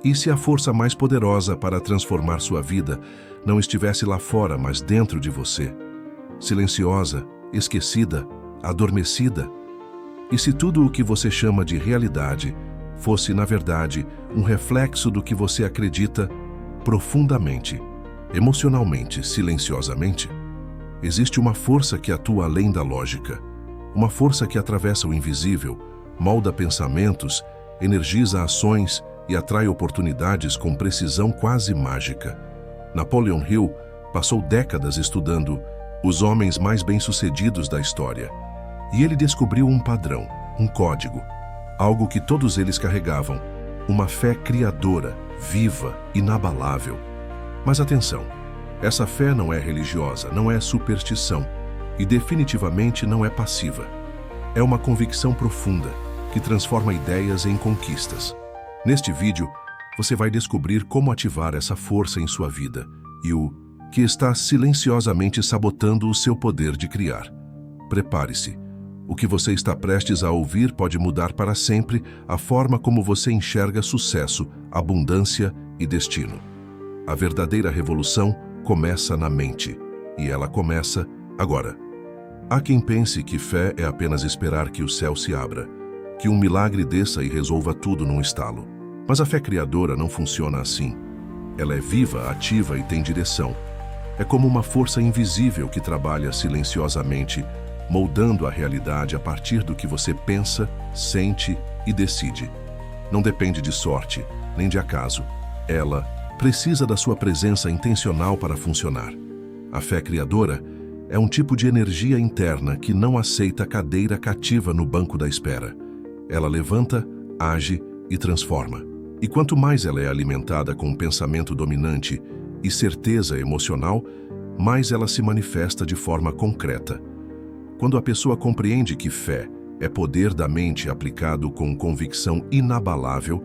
E se a força mais poderosa para transformar sua vida não estivesse lá fora, mas dentro de você? Silenciosa, esquecida, adormecida? E se tudo o que você chama de realidade fosse, na verdade, um reflexo do que você acredita profundamente, emocionalmente, silenciosamente? Existe uma força que atua além da lógica, uma força que atravessa o invisível, molda pensamentos, energiza ações e atrai oportunidades com precisão quase mágica. Napoleon Hill passou décadas estudando os homens mais bem-sucedidos da história, e ele descobriu um padrão, um código, algo que todos eles carregavam, uma fé criadora, viva, inabalável. Mas atenção, essa fé não é religiosa, não é superstição e definitivamente não é passiva. É uma convicção profunda que transforma ideias em conquistas. Neste vídeo, você vai descobrir como ativar essa força em sua vida e o que está silenciosamente sabotando o seu poder de criar. Prepare-se. O que você está prestes a ouvir pode mudar para sempre a forma como você enxerga sucesso, abundância e destino. A verdadeira revolução começa na mente, e ela começa agora. Há quem pense que fé é apenas esperar que o céu se abra, que um milagre desça e resolva tudo num estalo. Mas a fé criadora não funciona assim. Ela é viva, ativa e tem direção. É como uma força invisível que trabalha silenciosamente, moldando a realidade a partir do que você pensa, sente e decide. Não depende de sorte, nem de acaso. Ela precisa da sua presença intencional para funcionar. A fé criadora é um tipo de energia interna que não aceita cadeira cativa no banco da espera. Ela levanta, age e transforma. E quanto mais ela é alimentada com um pensamento dominante e certeza emocional, mais ela se manifesta de forma concreta. Quando a pessoa compreende que fé é poder da mente aplicado com convicção inabalável,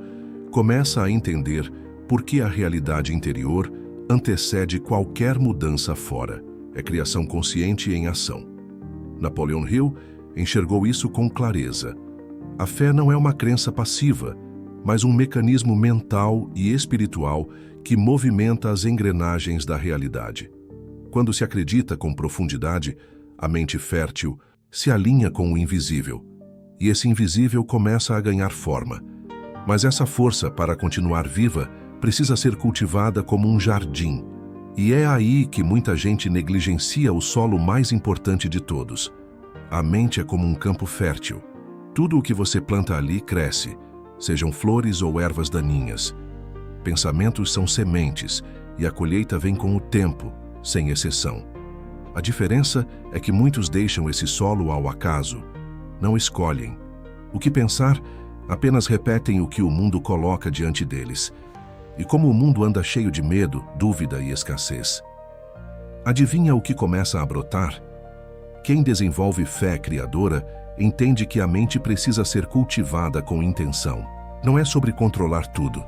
começa a entender por que a realidade interior antecede qualquer mudança fora. É criação consciente em ação. Napoleon Hill enxergou isso com clareza. A fé não é uma crença passiva, mas um mecanismo mental e espiritual que movimenta as engrenagens da realidade. Quando se acredita com profundidade, a mente fértil se alinha com o invisível, e esse invisível começa a ganhar forma. Mas essa força, para continuar viva, precisa ser cultivada como um jardim, e é aí que muita gente negligencia o solo mais importante de todos. A mente é como um campo fértil. Tudo o que você planta ali cresce, sejam flores ou ervas daninhas. Pensamentos são sementes, e a colheita vem com o tempo, sem exceção. A diferença é que muitos deixam esse solo ao acaso, não escolhem. O que pensar, apenas repetem o que o mundo coloca diante deles. E como o mundo anda cheio de medo, dúvida e escassez. Adivinha o que começa a brotar? Quem desenvolve fé criadora entende que a mente precisa ser cultivada com intenção. Não é sobre controlar tudo,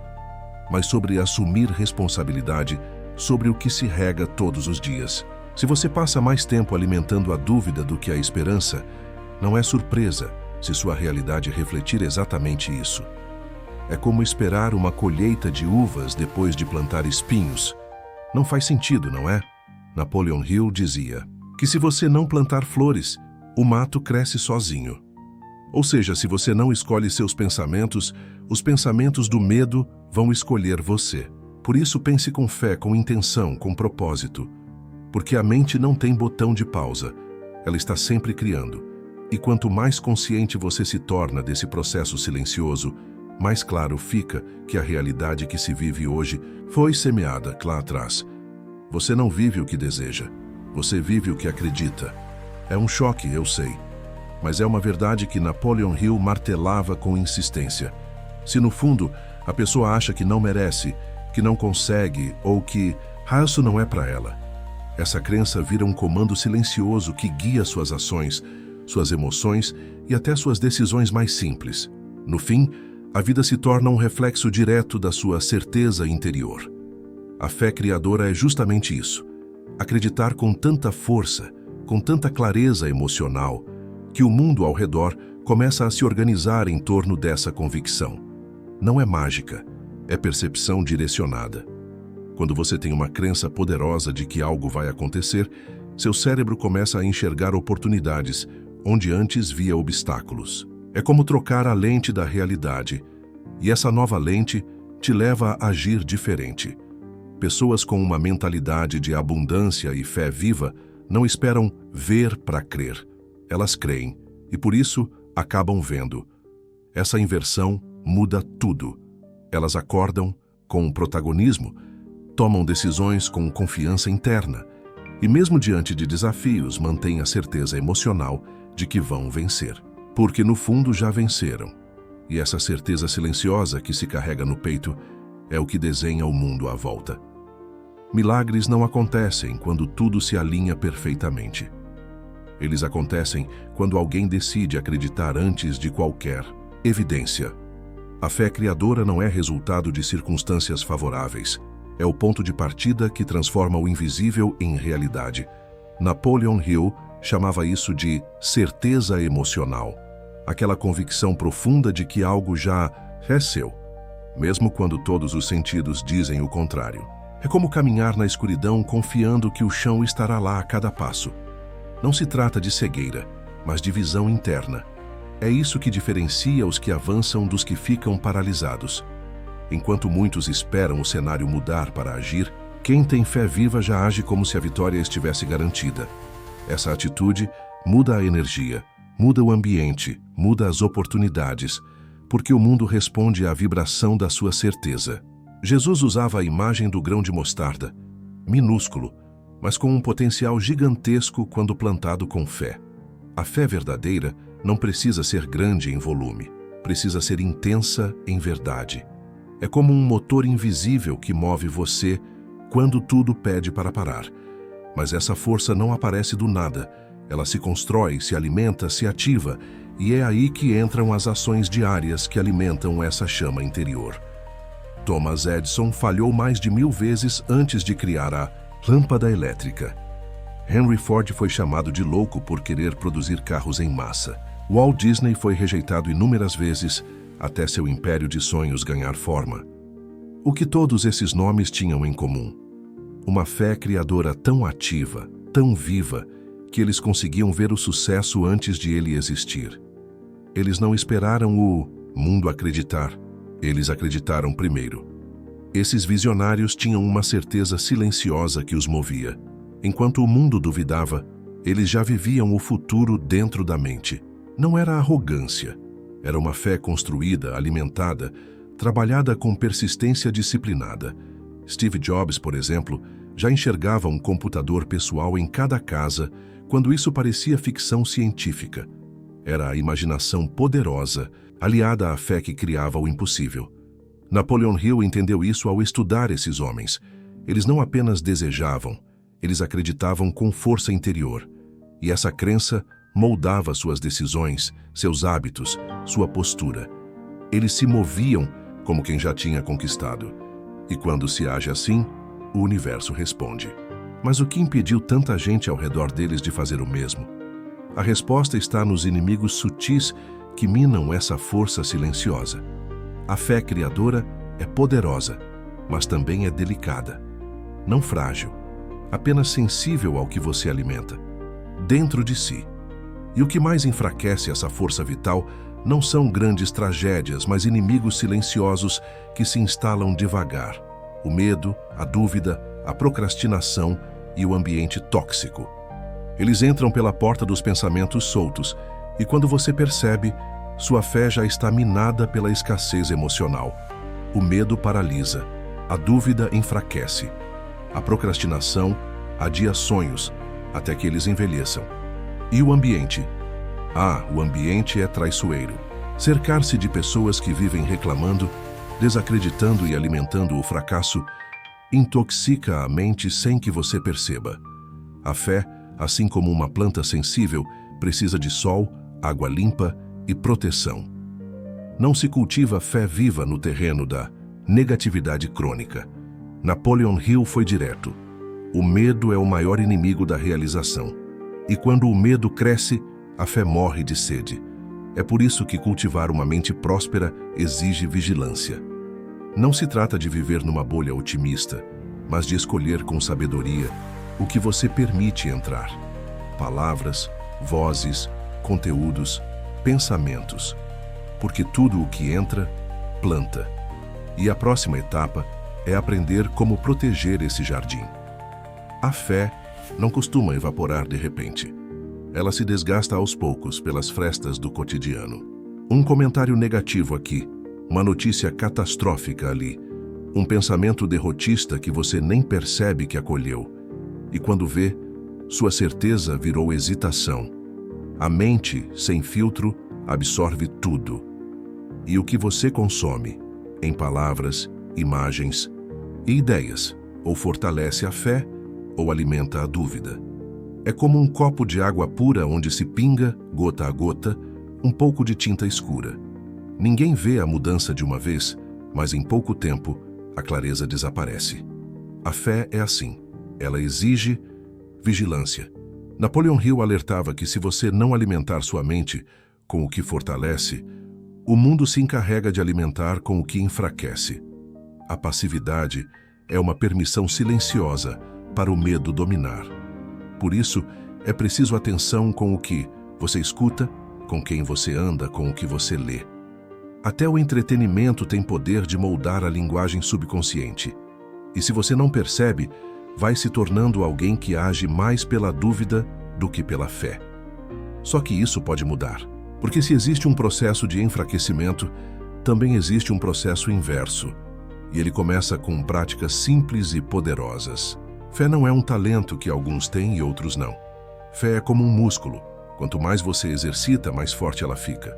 mas sobre assumir responsabilidade sobre o que se rega todos os dias. Se você passa mais tempo alimentando a dúvida do que a esperança, não é surpresa se sua realidade refletir exatamente isso. É como esperar uma colheita de uvas depois de plantar espinhos. Não faz sentido, não é? Napoleon Hill dizia que se você não plantar flores, o mato cresce sozinho. Ou seja, se você não escolhe seus pensamentos, os pensamentos do medo vão escolher você. Por isso, pense com fé, com intenção, com propósito. Porque a mente não tem botão de pausa. Ela está sempre criando. E quanto mais consciente você se torna desse processo silencioso, mais claro fica que a realidade que se vive hoje foi semeada lá atrás. Você não vive o que deseja. Você vive o que acredita. É um choque, eu sei. Mas é uma verdade que Napoleon Hill martelava com insistência. Se no fundo a pessoa acha que não merece, que não consegue ou que isso não é para ela, essa crença vira um comando silencioso que guia suas ações, suas emoções e até suas decisões mais simples. No fim, a vida se torna um reflexo direto da sua certeza interior. A fé criadora é justamente isso. Acreditar com tanta força, com tanta clareza emocional, que o mundo ao redor começa a se organizar em torno dessa convicção. Não é mágica, é percepção direcionada. Quando você tem uma crença poderosa de que algo vai acontecer, seu cérebro começa a enxergar oportunidades onde antes via obstáculos. É como trocar a lente da realidade, e essa nova lente te leva a agir diferente. Pessoas com uma mentalidade de abundância e fé viva não esperam ver para crer. Elas creem, e por isso acabam vendo. Essa inversão muda tudo. Elas acordam com protagonismo, tomam decisões com confiança interna e, mesmo diante de desafios, mantêm a certeza emocional de que vão vencer. Porque no fundo já venceram. E essa certeza silenciosa que se carrega no peito é o que desenha o mundo à volta. Milagres não acontecem quando tudo se alinha perfeitamente. Eles acontecem quando alguém decide acreditar antes de qualquer evidência. A fé criadora não é resultado de circunstâncias favoráveis. É o ponto de partida que transforma o invisível em realidade. Napoleon Hill chamava isso de certeza emocional. Aquela convicção profunda de que algo já é seu, mesmo quando todos os sentidos dizem o contrário. É como caminhar na escuridão confiando que o chão estará lá a cada passo. Não se trata de cegueira, mas de visão interna. É isso que diferencia os que avançam dos que ficam paralisados. Enquanto muitos esperam o cenário mudar para agir, quem tem fé viva já age como se a vitória estivesse garantida. Essa atitude muda a energia, muda o ambiente, muda as oportunidades, porque o mundo responde à vibração da sua certeza. Jesus usava a imagem do grão de mostarda, minúsculo, mas com um potencial gigantesco quando plantado com fé. A fé verdadeira não precisa ser grande em volume, precisa ser intensa em verdade. É como um motor invisível que move você quando tudo pede para parar. Mas essa força não aparece do nada. Ela se constrói, se alimenta, se ativa, e é aí que entram as ações diárias que alimentam essa chama interior. Thomas Edison falhou mais de 1000 vezes antes de criar a lâmpada elétrica. Henry Ford foi chamado de louco por querer produzir carros em massa. Walt Disney foi rejeitado inúmeras vezes até seu império de sonhos ganhar forma. O que todos esses nomes tinham em comum? Uma fé criadora tão ativa, tão viva, que eles conseguiam ver o sucesso antes de ele existir. Eles não esperaram o mundo acreditar, eles acreditaram primeiro. Esses visionários tinham uma certeza silenciosa que os movia. Enquanto o mundo duvidava, eles já viviam o futuro dentro da mente. Não era arrogância, era uma fé construída, alimentada, trabalhada com persistência disciplinada. Steve Jobs, por exemplo, já enxergava um computador pessoal em cada casa quando isso parecia ficção científica. Era a imaginação poderosa, aliada à fé que criava o impossível. Napoleon Hill entendeu isso ao estudar esses homens. Eles não apenas desejavam, eles acreditavam com força interior. E essa crença moldava suas decisões, seus hábitos, sua postura. Eles se moviam como quem já tinha conquistado. E quando se age assim, o universo responde. Mas o que impediu tanta gente ao redor deles de fazer o mesmo? A resposta está nos inimigos sutis que minam essa força silenciosa. A fé criadora é poderosa, mas também é delicada. Não frágil, apenas sensível ao que você alimenta, dentro de si. E o que mais enfraquece essa força vital não são grandes tragédias, mas inimigos silenciosos que se instalam devagar. O medo, a dúvida, a procrastinação e o ambiente tóxico. Eles entram pela porta dos pensamentos soltos e quando você percebe, sua fé já está minada pela escassez emocional. O medo paralisa, a dúvida enfraquece. A procrastinação adia sonhos até que eles envelheçam. E o ambiente? O ambiente é traiçoeiro. Cercar-se de pessoas que vivem reclamando, desacreditando e alimentando o fracasso, intoxica a mente sem que você perceba. A fé, assim como uma planta sensível, precisa de sol, água limpa e proteção. Não se cultiva fé viva no terreno da negatividade crônica. Napoleon Hill foi direto. O medo é o maior inimigo da realização. E quando o medo cresce, a fé morre de sede. É por isso que cultivar uma mente próspera exige vigilância. Não se trata de viver numa bolha otimista, mas de escolher com sabedoria o que você permite entrar. Palavras, vozes, conteúdos, pensamentos. Porque tudo o que entra, planta. E a próxima etapa é aprender como proteger esse jardim. A fé não costuma evaporar de repente. Ela se desgasta aos poucos pelas frestas do cotidiano. Um comentário negativo aqui, uma notícia catastrófica ali, um pensamento derrotista que você nem percebe que acolheu. E quando vê, sua certeza virou hesitação. A mente, sem filtro, absorve tudo. E o que você consome, em palavras, imagens e ideias, ou fortalece a fé, ou alimenta a dúvida. É como um copo de água pura onde se pinga, gota a gota, um pouco de tinta escura. Ninguém vê a mudança de uma vez, mas em pouco tempo, a clareza desaparece. A fé é assim. Ela exige vigilância. Napoleon Hill alertava que se você não alimentar sua mente com o que fortalece, o mundo se encarrega de alimentar com o que enfraquece. A passividade é uma permissão silenciosa para o medo dominar. Por isso, é preciso atenção com o que você escuta, com quem você anda, com o que você lê. Até o entretenimento tem poder de moldar a linguagem subconsciente. E se você não percebe, vai se tornando alguém que age mais pela dúvida do que pela fé. Só que isso pode mudar, porque se existe um processo de enfraquecimento, também existe um processo inverso. E ele começa com práticas simples e poderosas. Fé não é um talento que alguns têm e outros não. Fé é como um músculo. Quanto mais você exercita, mais forte ela fica.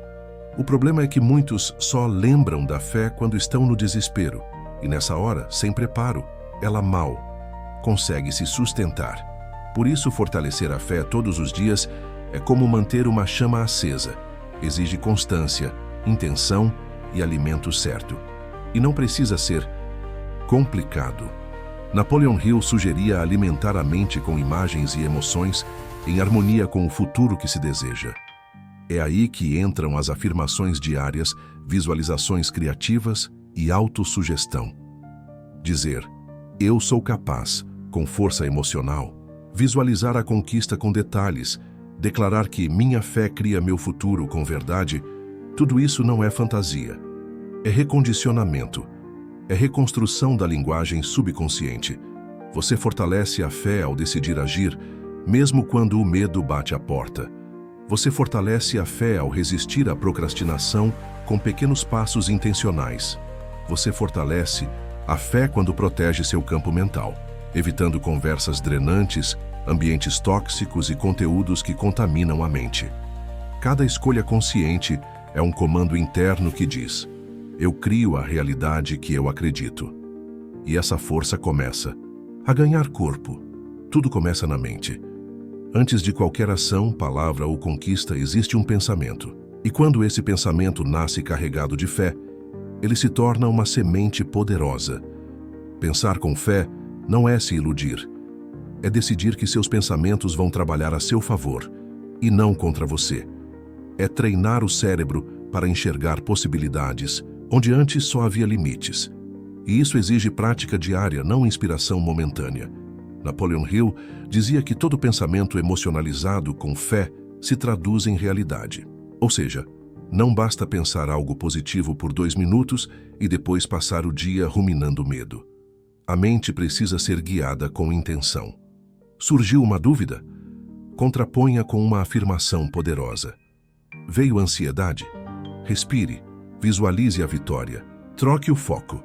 O problema é que muitos só lembram da fé quando estão no desespero. E nessa hora, sem preparo, ela mal consegue se sustentar. Por isso, fortalecer a fé todos os dias é como manter uma chama acesa. Exige constância, intenção e alimento certo. E não precisa ser complicado. Napoleon Hill sugeria alimentar a mente com imagens e emoções em harmonia com o futuro que se deseja. É aí que entram as afirmações diárias, visualizações criativas e autossugestão. Dizer, eu sou capaz, com força emocional, visualizar a conquista com detalhes, declarar que minha fé cria meu futuro com verdade, tudo isso não é fantasia. É recondicionamento. É reconstrução da linguagem subconsciente. Você fortalece a fé ao decidir agir, mesmo quando o medo bate à porta. Você fortalece a fé ao resistir à procrastinação com pequenos passos intencionais. Você fortalece a fé quando protege seu campo mental, evitando conversas drenantes, ambientes tóxicos e conteúdos que contaminam a mente. Cada escolha consciente é um comando interno que diz: eu crio a realidade que eu acredito. E essa força começa a ganhar corpo. Tudo começa na mente. Antes de qualquer ação, palavra ou conquista, existe um pensamento. E quando esse pensamento nasce carregado de fé, ele se torna uma semente poderosa. Pensar com fé não é se iludir. É decidir que seus pensamentos vão trabalhar a seu favor e não contra você. É treinar o cérebro para enxergar possibilidades onde antes só havia limites. E isso exige prática diária, não inspiração momentânea. Napoleon Hill dizia que todo pensamento emocionalizado com fé se traduz em realidade. Ou seja, não basta pensar algo positivo por 2 minutos e depois passar o dia ruminando medo. A mente precisa ser guiada com intenção. Surgiu uma dúvida? Contraponha com uma afirmação poderosa. Veio ansiedade? Respire, visualize a vitória, troque o foco.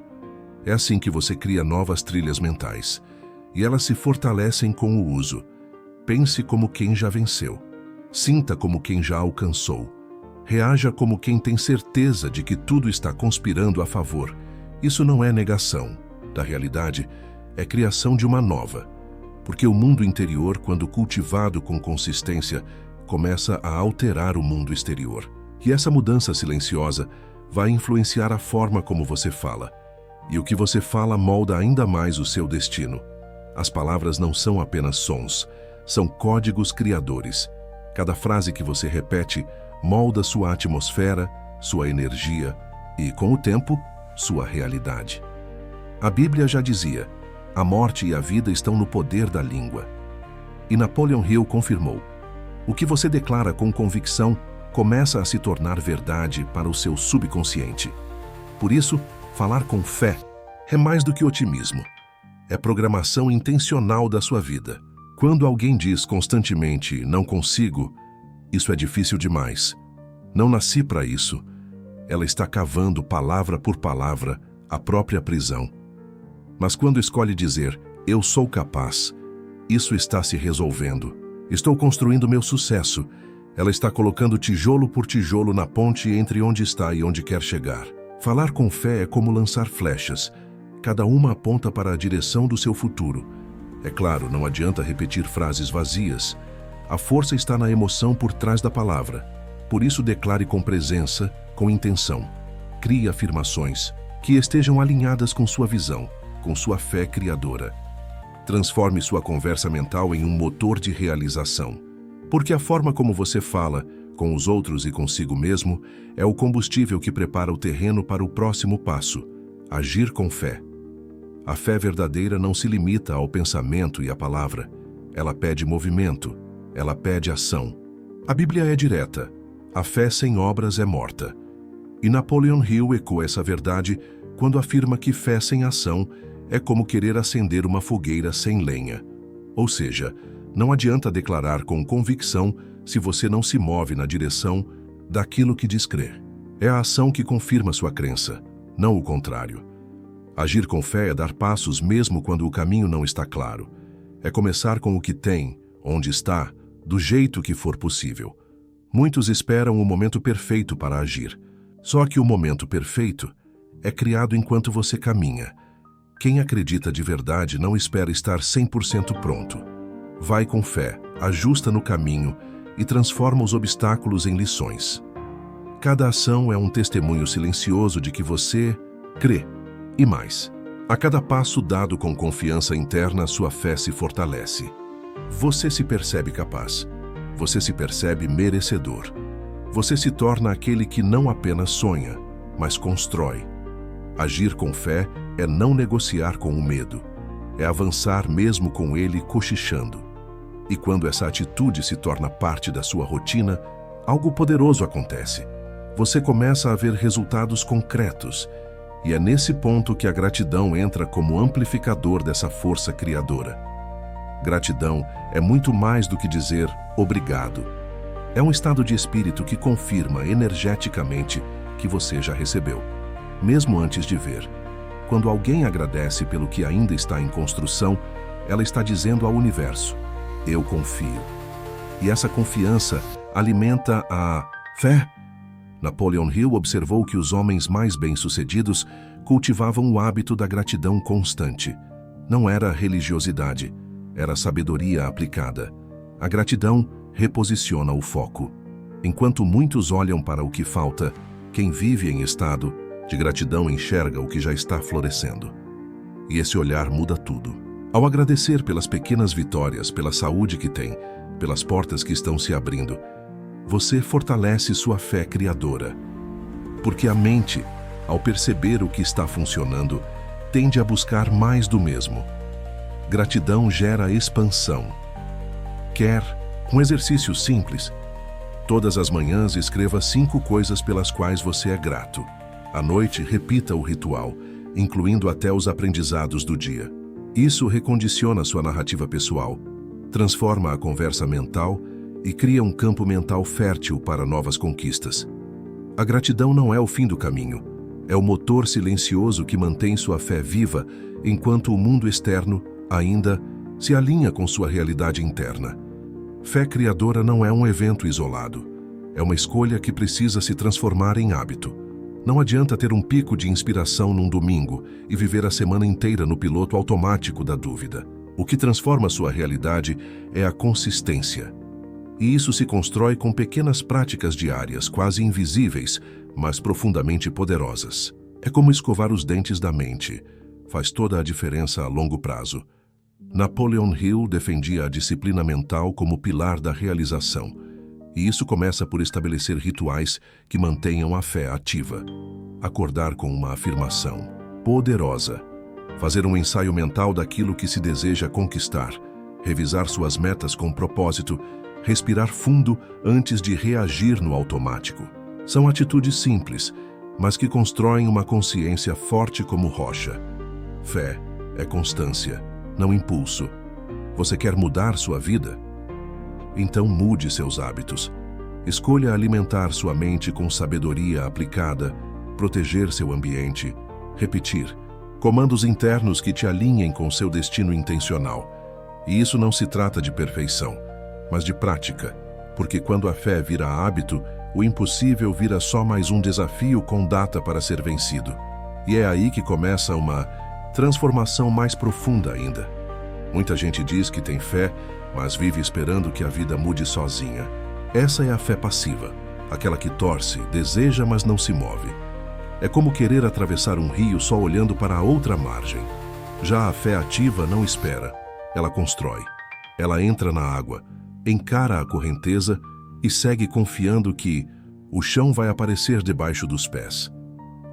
É assim que você cria novas trilhas mentais. E elas se fortalecem com o uso. Pense como quem já venceu. Sinta como quem já alcançou. Reaja como quem tem certeza de que tudo está conspirando a favor. Isso não é negação da realidade, é criação de uma nova. Porque o mundo interior, quando cultivado com consistência, começa a alterar o mundo exterior. E essa mudança silenciosa vai influenciar a forma como você fala. E o que você fala molda ainda mais o seu destino. As palavras não são apenas sons, são códigos criadores. Cada frase que você repete molda sua atmosfera, sua energia e, com o tempo, sua realidade. A Bíblia já dizia: a morte e a vida estão no poder da língua. E Napoleon Hill confirmou: o que você declara com convicção começa a se tornar verdade para o seu subconsciente. Por isso, falar com fé é mais do que otimismo. É programação intencional da sua vida. Quando alguém diz constantemente, não consigo, isso é difícil demais. Não nasci para isso. Ela está cavando palavra por palavra a própria prisão. Mas quando escolhe dizer, eu sou capaz, isso está se resolvendo. Estou construindo meu sucesso. Ela está colocando tijolo por tijolo na ponte entre onde está e onde quer chegar. Falar com fé é como lançar flechas. Cada uma aponta para a direção do seu futuro. É claro, não adianta repetir frases vazias. A força está na emoção por trás da palavra. Por isso, declare com presença, com intenção. Crie afirmações que estejam alinhadas com sua visão, com sua fé criadora. Transforme sua conversa mental em um motor de realização. Porque a forma como você fala, com os outros e consigo mesmo, é o combustível que prepara o terreno para o próximo passo: agir com fé. A fé verdadeira não se limita ao pensamento e à palavra. Ela pede movimento, ela pede ação. A Bíblia é direta: a fé sem obras é morta. E Napoleon Hill ecoa essa verdade quando afirma que fé sem ação é como querer acender uma fogueira sem lenha. Ou seja, não adianta declarar com convicção se você não se move na direção daquilo que diz crer. É a ação que confirma sua crença, não o contrário. Agir com fé é dar passos mesmo quando o caminho não está claro. É começar com o que tem, onde está, do jeito que for possível. Muitos esperam o momento perfeito para agir. Só que o momento perfeito é criado enquanto você caminha. Quem acredita de verdade não espera estar 100% pronto. Vai com fé, ajusta no caminho e transforma os obstáculos em lições. Cada ação é um testemunho silencioso de que você crê. E mais, a cada passo dado com confiança interna, sua fé se fortalece. Você se percebe capaz. Você se percebe merecedor. Você se torna aquele que não apenas sonha, mas constrói. Agir com fé é não negociar com o medo. É avançar mesmo com ele cochichando. E quando essa atitude se torna parte da sua rotina, algo poderoso acontece. Você começa a ver resultados concretos. E é nesse ponto que a gratidão entra como amplificador dessa força criadora. Gratidão é muito mais do que dizer obrigado. É um estado de espírito que confirma energeticamente que você já recebeu, mesmo antes de ver. Quando alguém agradece pelo que ainda está em construção, ela está dizendo ao universo: eu confio. E essa confiança alimenta a fé. Napoleon Hill observou que os homens mais bem-sucedidos cultivavam o hábito da gratidão constante. Não era religiosidade, era sabedoria aplicada. A gratidão reposiciona o foco. Enquanto muitos olham para o que falta, quem vive em estado de gratidão enxerga o que já está florescendo. E esse olhar muda tudo. Ao agradecer pelas pequenas vitórias, pela saúde que tem, pelas portas que estão se abrindo, você fortalece sua fé criadora. Porque a mente, ao perceber o que está funcionando, tende a buscar mais do mesmo. Gratidão gera expansão. Quer um exercício simples? Todas as manhãs escreva 5 coisas pelas quais você é grato. À noite, repita o ritual, incluindo até os aprendizados do dia. Isso recondiciona sua narrativa pessoal, transforma a conversa mental e cria um campo mental fértil para novas conquistas. A gratidão não é o fim do caminho, é o motor silencioso que mantém sua fé viva enquanto o mundo externo ainda se alinha com sua realidade interna. Fé criadora não é um evento isolado, é uma escolha que precisa se transformar em hábito. Não adianta ter um pico de inspiração num domingo e viver a semana inteira no piloto automático da dúvida. O que transforma sua realidade é a consistência. E isso se constrói com pequenas práticas diárias, quase invisíveis, mas profundamente poderosas. É como escovar os dentes da mente. Faz toda a diferença a longo prazo. Napoleon Hill defendia a disciplina mental como pilar da realização. E isso começa por estabelecer rituais que mantenham a fé ativa. Acordar com uma afirmação poderosa. Fazer um ensaio mental daquilo que se deseja conquistar. Revisar suas metas com propósito. Respirar fundo antes de reagir no automático. São atitudes simples, mas que constroem uma consciência forte como rocha. Fé é constância, não impulso. Você quer mudar sua vida? Então mude seus hábitos. Escolha alimentar sua mente com sabedoria aplicada, proteger seu ambiente, repetir comandos internos que te alinhem com seu destino intencional. E isso não se trata de perfeição, mas de prática, porque quando a fé vira hábito, o impossível vira só mais um desafio com data para ser vencido. E é aí que começa uma transformação mais profunda ainda. Muita gente diz que tem fé, mas vive esperando que a vida mude sozinha. Essa é a fé passiva, aquela que torce, deseja, mas não se move. É como querer atravessar um rio só olhando para a outra margem. Já a fé ativa não espera, ela constrói. Ela entra na água, encara a correnteza e segue confiando que o chão vai aparecer debaixo dos pés.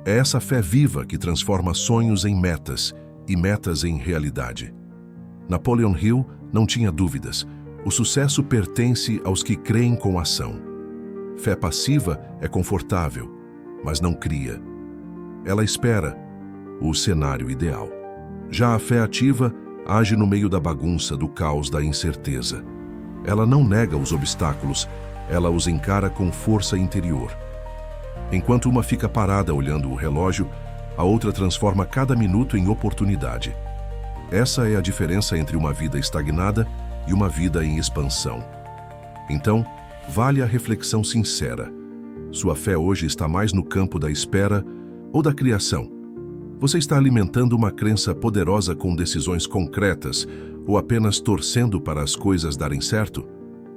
É essa fé viva que transforma sonhos em metas e metas em realidade. Napoleon Hill não tinha dúvidas. O sucesso pertence aos que creem com ação. Fé passiva é confortável, mas não cria. Ela espera o cenário ideal. Já a fé ativa age no meio da bagunça, do caos, da incerteza. Ela não nega os obstáculos, ela os encara com força interior. Enquanto uma fica parada olhando o relógio, a outra transforma cada minuto em oportunidade. Essa é a diferença entre uma vida estagnada e uma vida em expansão. Então, vale a reflexão sincera. Sua fé hoje está mais no campo da espera ou da criação? Você está alimentando uma crença poderosa com decisões concretas ou apenas torcendo para as coisas darem certo?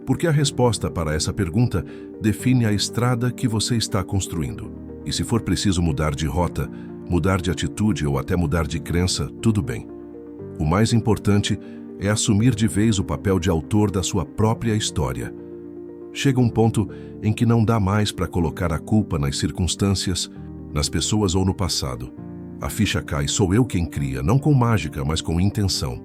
Porque a resposta para essa pergunta define a estrada que você está construindo. E se for preciso mudar de rota, mudar de atitude ou até mudar de crença, tudo bem. O mais importante é assumir de vez o papel de autor da sua própria história. Chega um ponto em que não dá mais para colocar a culpa nas circunstâncias, nas pessoas ou no passado. A ficha cai, sou eu quem cria, não com mágica, mas com intenção.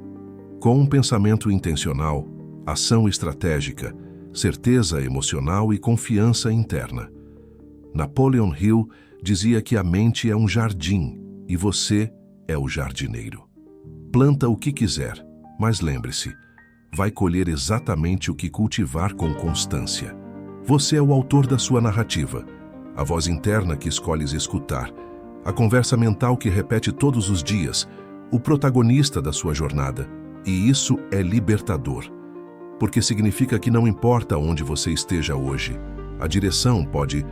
Com um pensamento intencional, ação estratégica, certeza emocional e confiança interna. Napoleon Hill dizia que a mente é um jardim e você é o jardineiro. Planta o que quiser, mas lembre-se, vai colher exatamente o que cultivar com constância. Você é o autor da sua narrativa, a voz interna que escolhes escutar, a conversa mental que repete todos os dias, o protagonista da sua jornada. E isso é libertador, porque significa que não importa onde você esteja hoje, a direção pode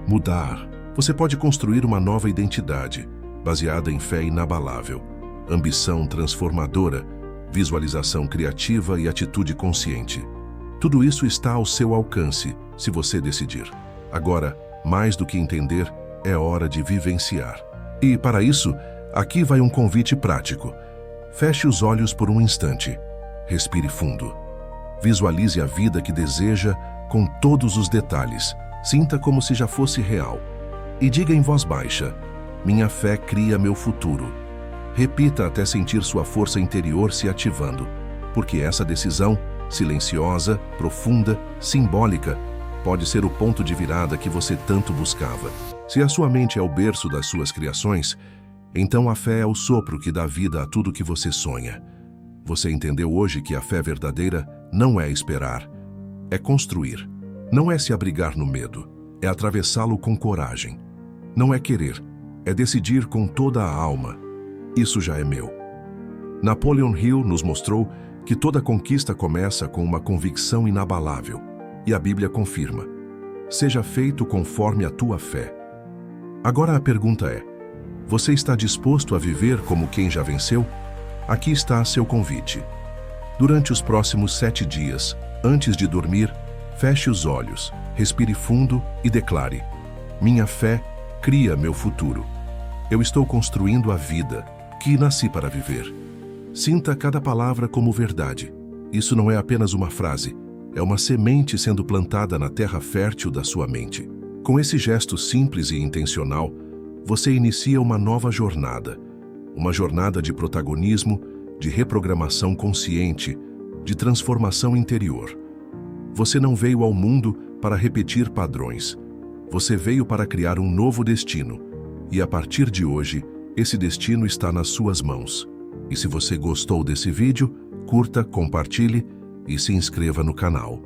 mudar. Você pode construir uma nova identidade, baseada em fé inabalável, ambição transformadora, visualização criativa e atitude consciente. Tudo isso está ao seu alcance, se você decidir. Agora, mais do que entender, é hora de vivenciar. E, para isso, aqui vai um convite prático. Feche os olhos por um instante. Respire fundo. Visualize a vida que deseja com todos os detalhes. Sinta como se já fosse real. E diga em voz baixa: minha fé cria meu futuro. Repita até sentir sua força interior se ativando, porque essa decisão, silenciosa, profunda, simbólica, pode ser o ponto de virada que você tanto buscava. Se a sua mente é o berço das suas criações, então a fé é o sopro que dá vida a tudo que você sonha. Você entendeu hoje que a fé verdadeira não é esperar, é construir. Não é se abrigar no medo, é atravessá-lo com coragem. Não é querer, é decidir com toda a alma. Isso já é meu. Napoleon Hill nos mostrou que toda conquista começa com uma convicção inabalável. E a Bíblia confirma: seja feito conforme a tua fé. Agora a pergunta é: você está disposto a viver como quem já venceu? Aqui está seu convite. Durante os próximos 7 dias, antes de dormir, feche os olhos, respire fundo e declare: minha fé cria meu futuro. Eu estou construindo a vida que nasci para viver. Sinta cada palavra como verdade. Isso não é apenas uma frase, É uma semente sendo plantada na terra fértil da sua mente. Com esse gesto simples e intencional, você inicia uma nova jornada. Uma jornada de protagonismo, de reprogramação consciente, de transformação interior. Você não veio ao mundo para repetir padrões. Você veio para criar um novo destino. E a partir de hoje, esse destino está nas suas mãos. E se você gostou desse vídeo, curta, compartilhe e se inscreva no canal.